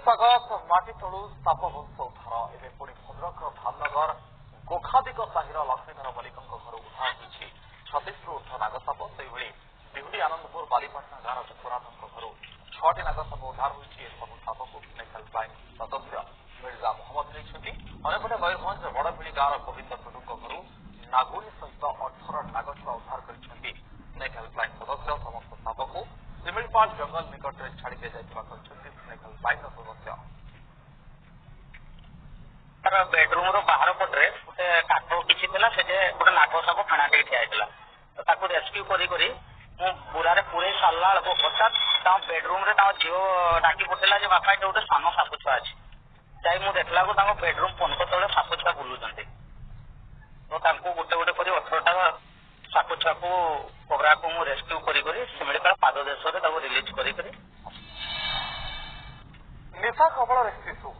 स्वागत माटी तलु साप वंश उद्धार एवं पुणी भद्रक धामनगर गोखादिक साहिर लक्ष्मीधर मल्लिक घर उद्धार होती 36 ରୁ ଊର୍ଦ୍ଧ୍ୱ नागसाप से बिहुडी आनंदपुर बालीपाटना गांव विश्वनाथ घर 6ଟି नागसाप उद्धार होती साप को नेशनल बैंक सदस्य मिर्जा मोहम्मद नहीं अंपटे मयूरभंज बड़भिड़ी गांव गोविंद टुडू घर नागुरी सहित 18 नागछुआ उद्धार कर नेशनल बैंक सदस्य समस्त साप को सिमिलपाल जंगल निकट में छाड़ी दिया नेशनल बैंक सदस्य बेडरूम बाहर पटे गोटे काठ किसी गोटे नाग साप फेणाटे ठिया रेस्क्यू करी बुरा पूरे सारा हठात बेडरूम झील डाकी पठेला बापा ये गोटे सान साप छुआ अच्छी जाई मुझे देखला बेडरूम पंख तले साप छुआ बुलूं तो गोटे गोटे कर 18टा साप छुआ को पगड़ा को मुझे रेस्क्यू करी सिमिलपाल पाद देश रिलीज कर निशा कबल शिशु